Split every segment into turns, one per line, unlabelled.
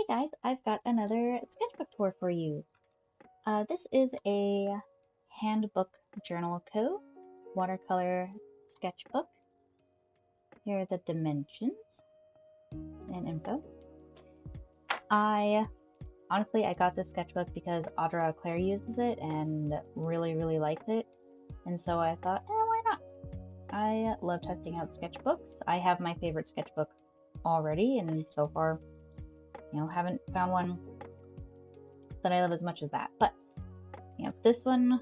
guys, I've got another sketchbook tour for you. This is a Handbook Journal Co. watercolor sketchbook. Here are the dimensions and info. I got this sketchbook because Audra Claire uses it and really likes it. And so I thought, why not? I love testing out sketchbooks. I have my favorite sketchbook already, and so far, haven't found one that I love as much as that. But, this one,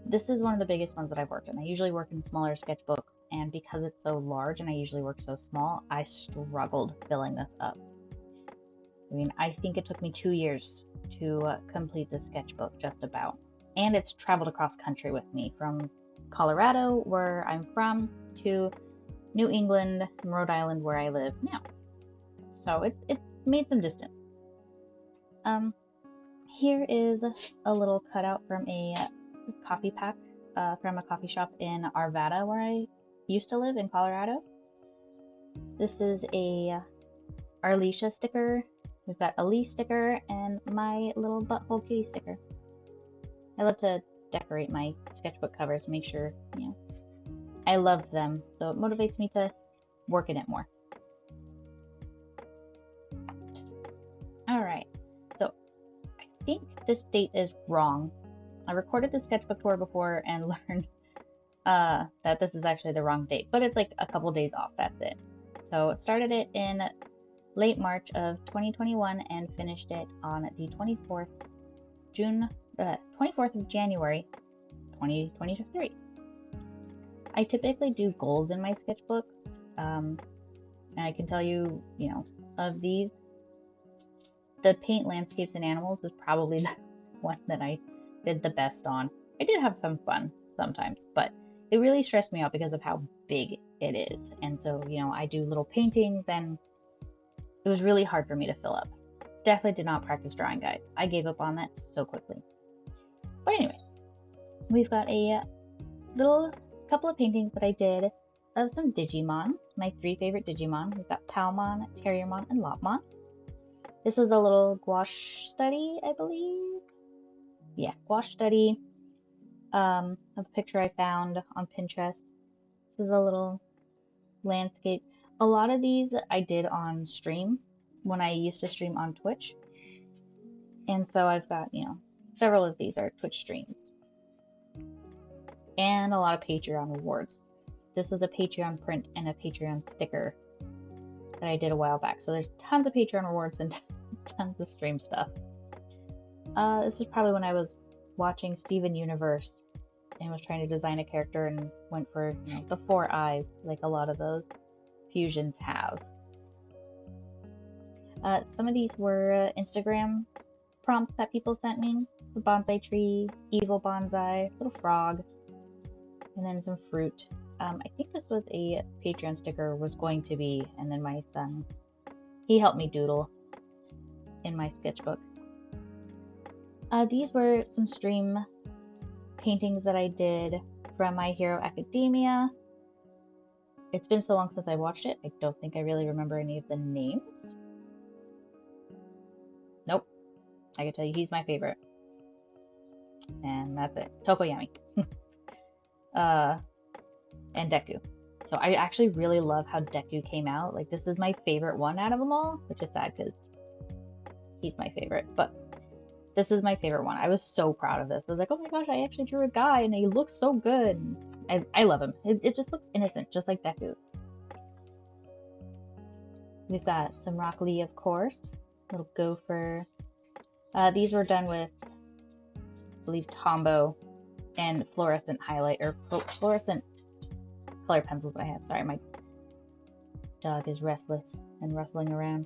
this is one of the biggest ones that I've worked in. I usually work in smaller sketchbooks, and because it's so large and I usually work so small, I struggled filling this up. I mean, I think it took me 2 years to complete this sketchbook, just about. And it's traveled across country with me from Colorado, where I'm from, to New England, Rhode Island, where I live now. So it's made some distance. Here is a little cutout from a coffee pack from a coffee shop in Arvada, where I used to live in Colorado. This is a Arlesia sticker. We've got a Lee sticker and my little butthole kitty sticker. I love to decorate my sketchbook covers to make sure, I love them. So it motivates me to work in it more. Alright, so I think this date is wrong. I recorded the sketchbook tour before and learned that this is actually the wrong date, but it's like a couple days off, that's it. So it started it in late March of 2021 and finished it on the 24th of January 2023. I typically do goals in my sketchbooks, and I can tell you, of these, the paint landscapes and animals was probably the one that I did the best on. I did have some fun sometimes, but it really stressed me out because of how big it is. And so, I do little paintings and it was really hard for me to fill up. Definitely did not practice drawing, guys. I gave up on that so quickly. But anyway, we've got a little couple of paintings that I did of some Digimon, my 3 favorite Digimon. We've got Palmon, Terriermon, and Lopmon. This is a little gouache study, I believe. Yeah, gouache study of a picture I found on Pinterest. This is a little landscape. A lot of these I did on stream when I used to stream on Twitch. And so I've got, several of these are Twitch streams. And a lot of Patreon rewards. This was a Patreon print and a Patreon sticker that I did a while back. So there's tons of Patreon rewards and tons of stream stuff. This is probably when I was watching Steven Universe and was trying to design a character and went for, the 4 eyes, like a lot of those fusions have. Some of these were Instagram prompts that people sent me. The bonsai tree, evil bonsai, little frog, and then some fruit. I think this was a Patreon sticker, was going to be, and then my son, he helped me doodle in my sketchbook. These were some stream paintings that I did from My Hero Academia. It's been so long since I watched it, I don't think I really remember any of the names. Nope. I can tell you he's my favorite. And that's it. Tokoyami. And Deku. So I actually really love how Deku came out. Like, this is my favorite one out of them all, which is sad because he's my favorite. But this is my favorite one. I was so proud of this. I was like, oh my gosh, I actually drew a guy and he looks so good. I love him. It just looks innocent, just like Deku. We've got some Rock Lee, of course. Little gopher. These were done with, I believe, Tombow and fluorescent highlight, or fluorescent color pencils that I have. Sorry, my dog is restless and rustling around.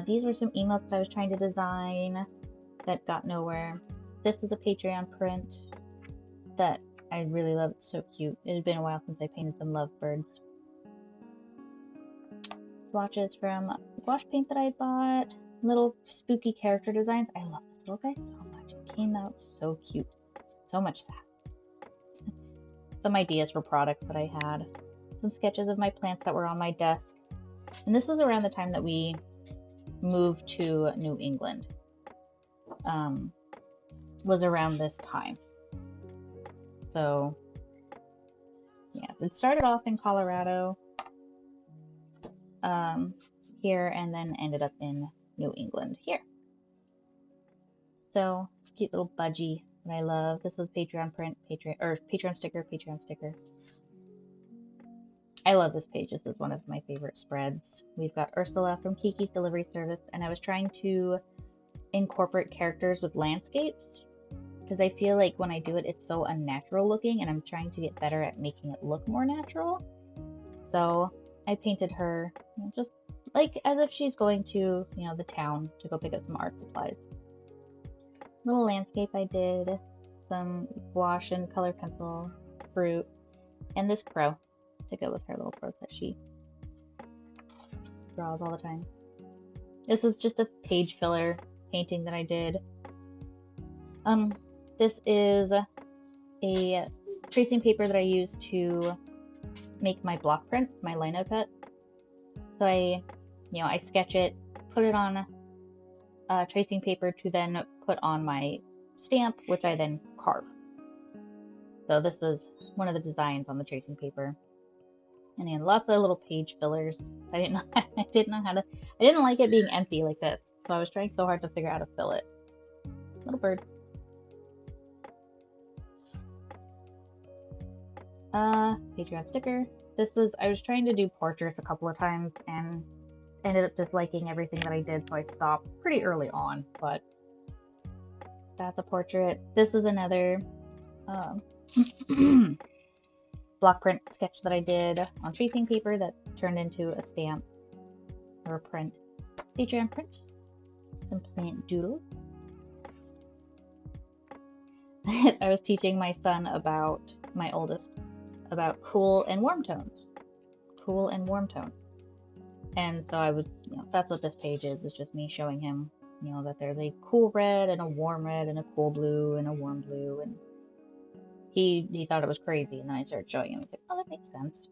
These were some emotes that I was trying to design that got nowhere. This is a Patreon print that I really love. It's so cute. It had been a while since I painted some lovebirds. Swatches from gouache paint that I bought. Little spooky character designs. I love this little guy so much. It came out so cute. So much sass. Some ideas for products that I had. Some sketches of my plants that were on my desk. And this was around the time that we moved to New England was around this time. So yeah, it started off in Colorado here, and then ended up in New England here. So it's a cute little budgie that I love. This was Patreon print, Patreon sticker. I love this page. This is one of my favorite spreads. We've got Ursula from Kiki's Delivery Service, and I was trying to incorporate characters with landscapes because I feel like when I do it, it's so unnatural looking, and I'm trying to get better at making it look more natural. So I painted her just like as if she's going to, the town to go pick up some art supplies. Little landscape I did, some gouache and color pencil, fruit, and this crow to go with her little prose that she draws all the time. This was just a page filler painting that I did. This is a tracing paper that I use to make my block prints, my lino cuts. So I sketch it, put it on tracing paper to then put on my stamp, which I then carve. So this was one of the designs on the tracing paper. And then lots of little page fillers. I didn't like it being empty like this. So I was trying so hard to figure out how to fill it. Little bird. Patreon sticker. I was trying to do portraits a couple of times and ended up disliking everything that I did, so I stopped pretty early on, but that's a portrait. This is another block print sketch that I did on tracing paper that turned into a stamp or a print. Patreon print. Some plant doodles. I was teaching my son my oldest, about cool and warm tones. And so I was, that's what this page is. It's just me showing him, that there's a cool red and a warm red and a cool blue and a warm blue. And he thought it was crazy. And then I started showing him. He's like, oh, that makes sense.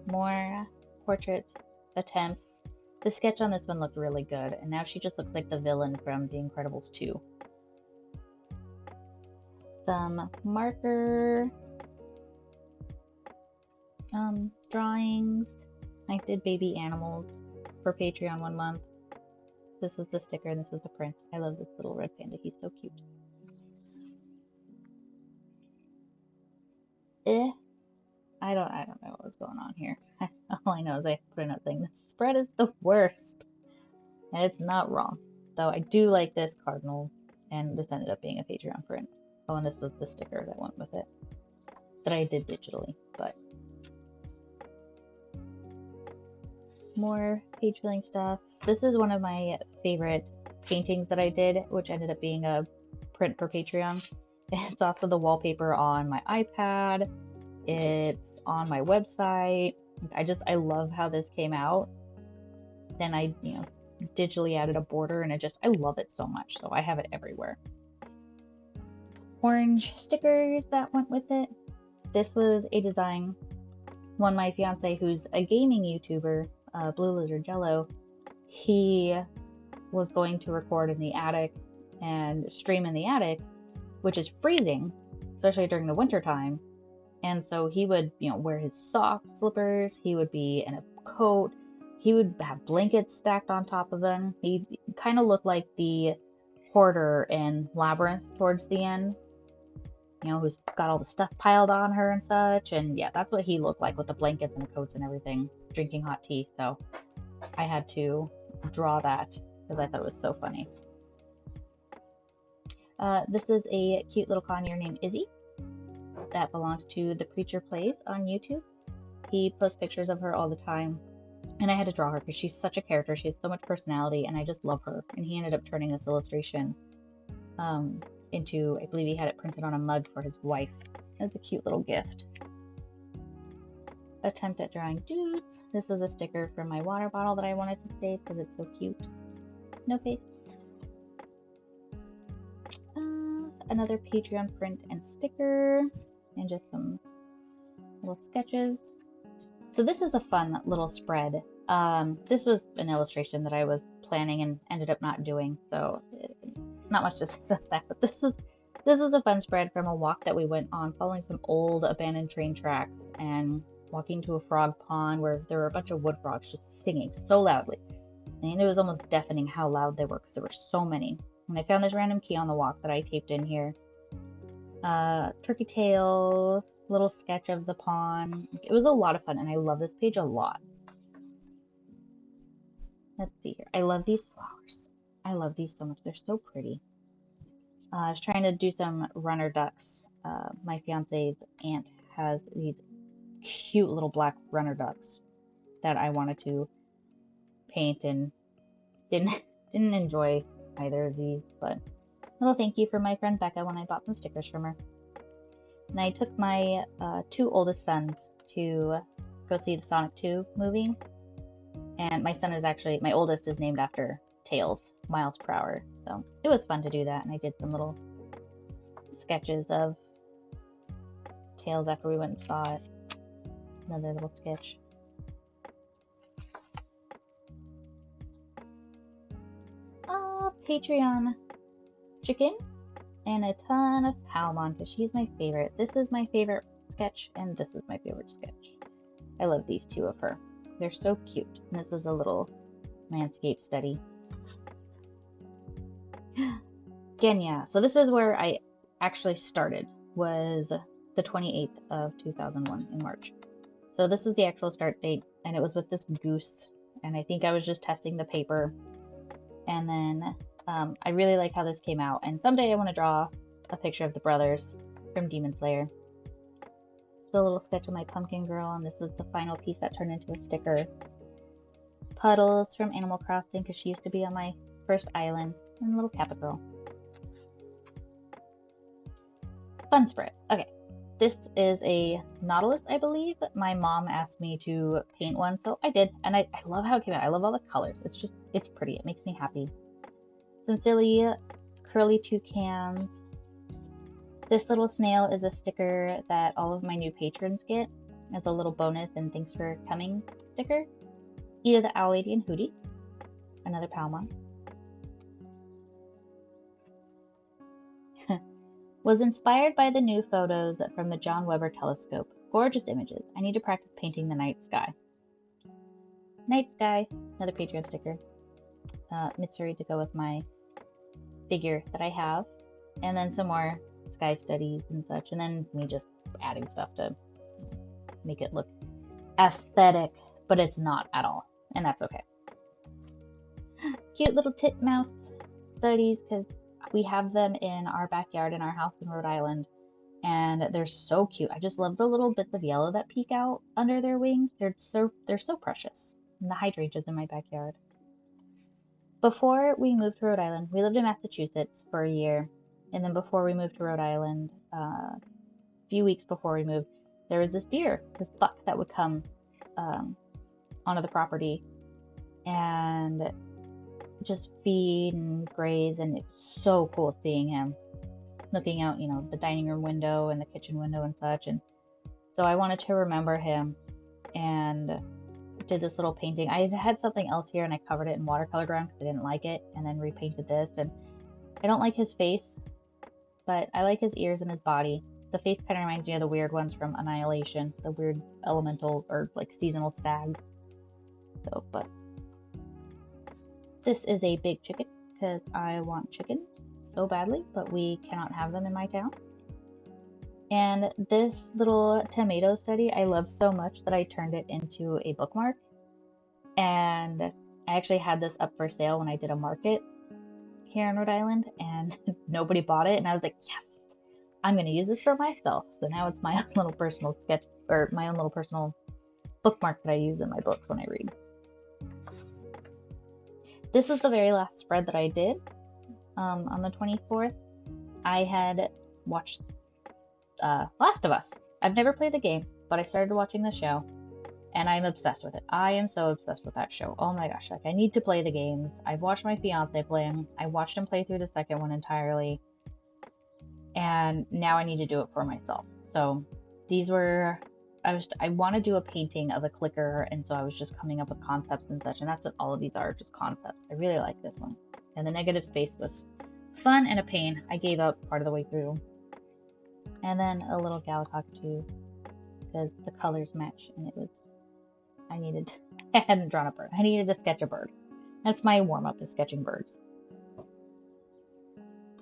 More portrait attempts. The sketch on this one looked really good. And now she just looks like the villain from The Incredibles 2. Some marker drawings. I did baby animals for Patreon 1 month. This was the sticker and this was the print. I love this little red panda. He's so cute. I don't know what was going on here. All I know is I put a note saying this spread is the worst. And it's not wrong. Though I do like this cardinal, and this ended up being a Patreon print. Oh, and this was the sticker that went with it that I did digitally, but more page filling stuff. This is one of my favorite paintings that I did, which ended up being a print for Patreon. It's also the wallpaper on my iPad. It's on my website. I love how this came out. Then I, digitally added a border, and I love it so much. So I have it everywhere. Orange stickers that went with it. This was a design my fiance, who's a gaming YouTuber, Blue Lizard Jello, he was going to record in the attic and stream in the attic, which is freezing, especially during the winter time. And so he would, wear his socks, slippers. He would be in a coat. He would have blankets stacked on top of him. He kind of looked like the hoarder in Labyrinth towards the end, who's got all the stuff piled on her and such. And yeah, that's what he looked like with the blankets and the coats and everything, drinking hot tea. So I had to draw that because I thought it was so funny. This is a cute little conure named Izzy that belongs to The Preacher Plays on YouTube. He posts pictures of her all the time, and I had to draw her because she's such a character. She has so much personality, and I just love her. And he ended up turning this illustration into, I believe he had it printed on a mug for his wife as a cute little gift. Attempt at drawing dudes. This is a sticker from my water bottle that I wanted to save because it's so cute. No face. Another Patreon print and sticker, and just some little sketches. So this is a fun little spread This was an illustration that I was planning and ended up not doing, so not much to say about that. But this was a fun spread from a walk that we went on, following some old abandoned train tracks and walking to a frog pond where there were a bunch of wood frogs just singing so loudly. And it was almost deafening how loud they were because there were so many. And I found this random key on the walk that I taped in here. Turkey tail, little sketch of the pond. It was a lot of fun, and I love this page a lot. Let's see here. I love these flowers. I love these so much. They're so pretty. I was trying to do some runner ducks. My fiance's aunt has these cute little black runner ducks that I wanted to paint, and didn't enjoy either of these, but little thank you for my friend Becca when I bought some stickers from her. And I took my 2 oldest sons to go see the Sonic 2 movie. And my oldest is named after Tails, miles per hour. So it was fun to do that. And I did some little sketches of Tails after we went and saw it. Another little sketch. Patreon chicken and a ton of Palmon because she's my favorite. This is my favorite sketch, and this is my favorite sketch. I love these 2 of her. They're so cute. And this was a little landscape study. Genya. So this is where I actually started, was the 28th of 2001 in March. So this was the actual start date, and it was with this goose, and I think I was just testing the paper. And then I really like how this came out, and someday I want to draw a picture of the brothers from Demon Slayer. A little sketch of my pumpkin girl, and this was the final piece that turned into a sticker. Puddles from Animal Crossing because she used to be on my first island, and a little Kappa girl. Fun spread. Okay, this is a Nautilus, I believe. My mom asked me to paint one, so I did, and I love how it came out. I love all the colors. It's pretty. It makes me happy. Some silly curly toucans. This little snail is a sticker that all of my new patrons get as a little bonus and thanks for coming sticker. Eda the Owl Lady and Hootie. Another Palmon. Was inspired by the new photos from the John Webber telescope. Gorgeous images. I need to practice painting the night sky. Night sky. Another Patreon sticker. Mitsuri to go with my figure that I have. And then some more sky studies and such. And then me just adding stuff to make it look aesthetic. But it's not at all. And that's okay. Cute little titmouse studies because we have them in our backyard in our house in Rhode Island, and they're so cute. I just love the little bits of yellow that peek out under their wings. They're so precious. And the hydrangeas in my backyard. Before we moved to Rhode Island, we lived in Massachusetts for a year, and then before we moved to Rhode Island, a few weeks before we moved, there was this deer, this buck that would come onto the property and just feed and graze, and it's so cool seeing him looking out, the dining room window and the kitchen window and such. And so I wanted to remember him and did this little painting. I had something else here and I covered it in watercolor ground because I didn't like it, and then repainted this. And I don't like his face, but I like his ears and his body. The face kind of reminds me of the weird ones from Annihilation, the weird elemental or like seasonal stags. So, but this is a big chicken because I want chickens so badly, but we cannot have them in my town. And this little tomato study I love so much that I turned it into a bookmark. And I actually had this up for sale when I did a market here in Rhode Island, and nobody bought it. And I was like, yes, I'm going to use this for myself. So now it's my own little personal sketch, or my own little personal bookmark that I use in my books when I read. This is the very last spread that I did on the 24th. I had watched Last of Us. I've never played the game, but I started watching the show, and I'm obsessed with it. I am so obsessed with that show. Oh my gosh, like I need to play the games. I've watched my fiance play them. I watched him play through the second one entirely, and now I need to do it for myself. So these were I want to do a painting of a clicker, and so I was just coming up with concepts and such, and that's what all of these are, just concepts. I really like this one. And the negative space was fun and a pain. I gave up part of the way through. And then a little gal cockatoo, because the colors match, and I hadn't drawn a bird. I needed to sketch a bird. That's my warm-up, is sketching birds.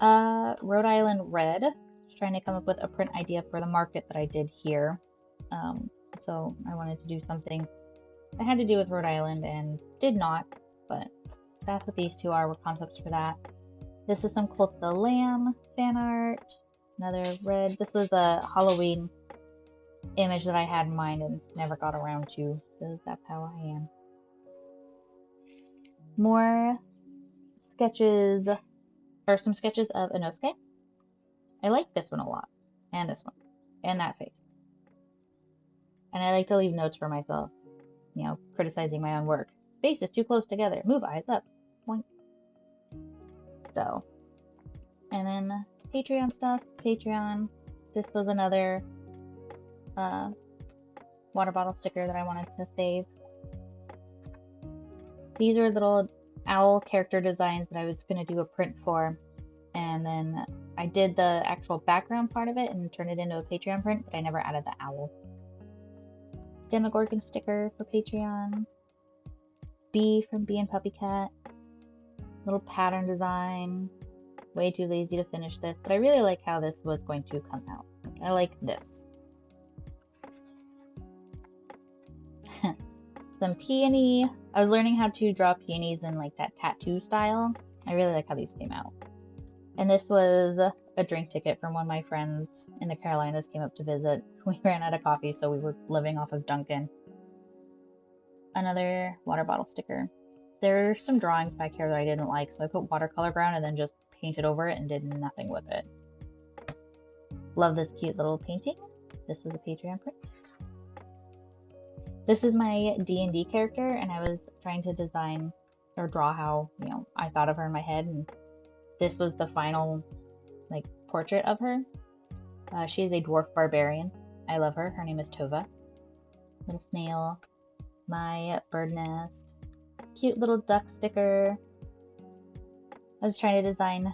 Rhode Island Red. I was trying to come up with a print idea for the market that I did here. So I wanted to do something that had to do with Rhode Island and did not, but that's what these two were concepts for that. This is some Cult of the Lamb fan art. Another red. This was a Halloween image that I had in mind and never got around to, because that's how I am. More sketches, or some sketches of Inosuke. I like this one a lot, and this one, and that face. And I like to leave notes for myself, you know, criticizing my own work. Face is too close together. Move eyes up. Boink. So, and then Patreon stuff. Patreon. This was another water bottle sticker that I wanted to save. These are little owl character designs that I was going to do a print for, and then I did the actual background part of it and turned it into a Patreon print, but I never added the owl. Demogorgon sticker for Patreon. Bee from Bee and Puppy Cat. Little pattern design. Way too lazy to finish this, but I really like how this was going to come out. I like this. Some peony. I was learning how to draw peonies in like that tattoo style. I really like how these came out. And this was a drink ticket from one of my friends in the Carolinas came up to visit. We ran out of coffee, so we were living off of Dunkin'. Another water bottle sticker. There's some drawings back here that I didn't like, so I put watercolor brown and then just painted over it and did nothing with it. Love this cute little painting. This is a Patreon print. This is my D&D character, and I was trying to design or draw how, you know, I thought of her in my head, and this was the final, like, portrait of her. She is a dwarf barbarian. I love her. Her name is Tova. Little snail. My bird nest. Cute little duck sticker. I was trying to design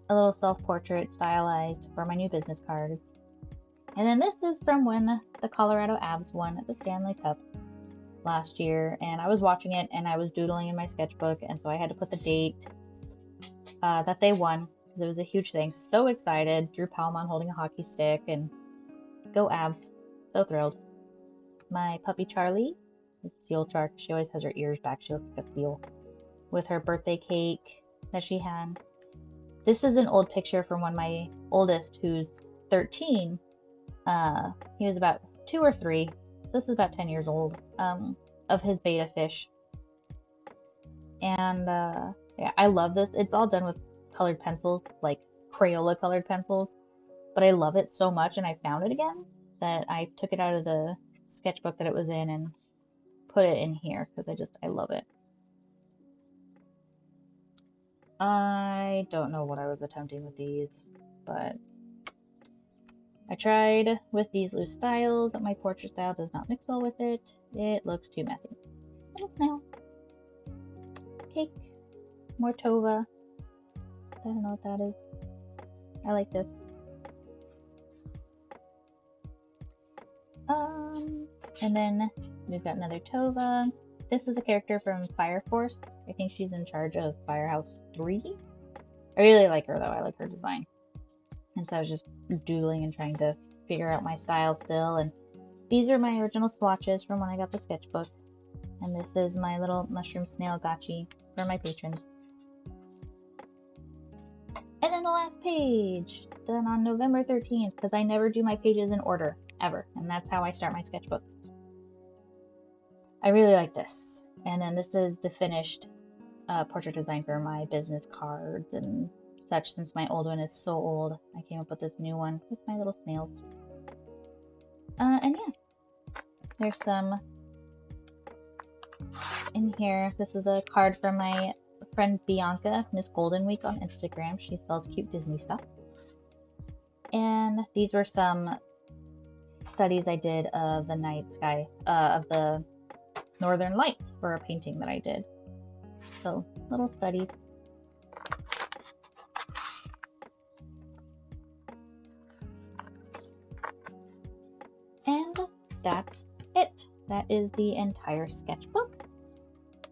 a little self-portrait stylized for my new business cards. And then this is from when the Colorado Avs won the Stanley Cup last year, and I was watching it and I was doodling in my sketchbook, and so I had to put the date that they won, because it was a huge thing. So excited. Drew Palmon holding a hockey stick, and go Avs. So thrilled. My puppy Charlie. It's Seal Shark. She always has her ears back. She looks like a seal. With her birthday cake that she had. This is an old picture from when my oldest, who's 13, he was about 2 or 3, so this is about 10 years old, of his betta fish. And yeah, I love this. It's all done with colored pencils, like Crayola colored pencils, but I love it so much, and I found it again, that I took it out of the sketchbook that it was in and put it in here, because I love it. I don't know what I was attempting with these, but I tried with these loose styles, but my portrait style does not mix well with it. It looks too messy. Little snail. Cake. More Tova. I don't know what that is. I like this. And then we've got another Tova. This is a character from Fire Force. I think she's in charge of Firehouse 3. I really like her though. I like her design. And so I was just doodling and trying to figure out my style still. And these are my original swatches from when I got the sketchbook. And this is my little mushroom snail gotchi for my patrons. And then the last page, done on November 13th, because I never do my pages in order, ever. And that's how I start my sketchbooks. I really like this. And then this is the finished portrait design for my business cards and such. Since my old one is so old, I came up with this new one with my little snails. And yeah, there's some in here. This is a card from my friend Bianca, Miss Golden Week on Instagram. She sells cute Disney stuff. And these were some studies I did of the night sky, of the northern lights for a painting that I did. So little studies. And that's it. That is the entire sketchbook.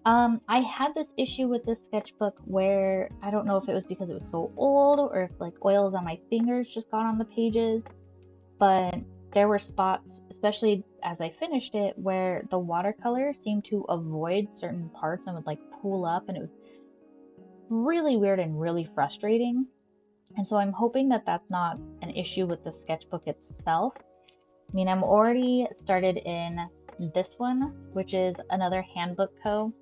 I had this issue with this sketchbook where I don't know if it was because it was so old or if like oils on my fingers just got on the pages, but there were spots, especially as I finished it, where the watercolor seemed to avoid certain parts and would like pool up, and it was really weird and really frustrating. And so I'm hoping that that's not an issue with the sketchbook itself. I mean, I'm already started in this one, which is another Handbook Co.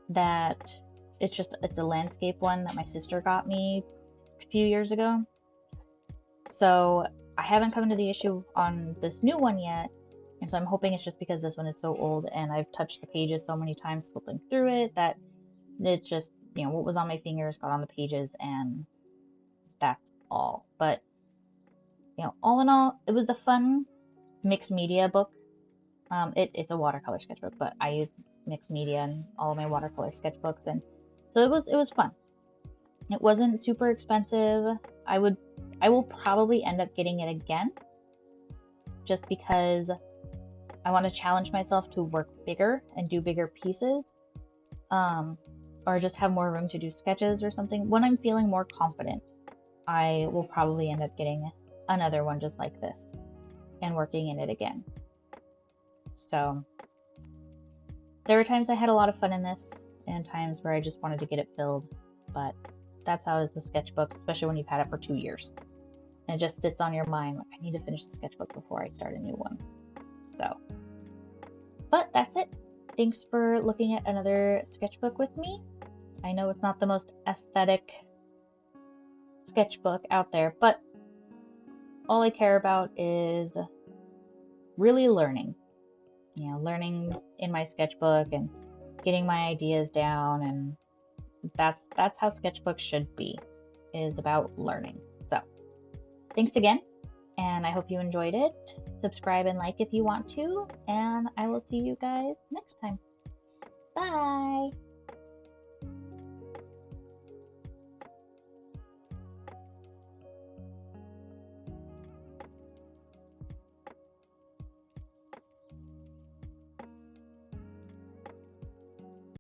that it's a landscape one that my sister got me a few years ago. So I haven't come to the issue on this new one yet, and so I'm hoping it's just because this one is so old and I've touched the pages so many times flipping through it that it's just, you know, what was on my fingers got on the pages, and that's all. But, you know, all in all, it was a fun mixed media book. It's a watercolor sketchbook, but I use mixed media in all of my watercolor sketchbooks, and so it was fun. It wasn't super expensive. I will probably end up getting it again, just because I want to challenge myself to work bigger and do bigger pieces, or just have more room to do sketches or something. When I'm feeling more confident, I will probably end up getting another one just like this and working in it again. So there were times I had a lot of fun in this and times where I just wanted to get it filled, but that's how it is with sketchbooks, especially when you've had it for 2 years. And it just sits on your mind, like, I need to finish the sketchbook before I start a new one. So, but that's it. Thanks for looking at another sketchbook with me. I know it's not the most aesthetic sketchbook out there, but all I care about is really learning. You know, learning in my sketchbook and getting my ideas down, and that's how sketchbooks should be, is about learning. So thanks again, and I hope you enjoyed it. Subscribe and like if you want to, and I will see you guys next time. Bye!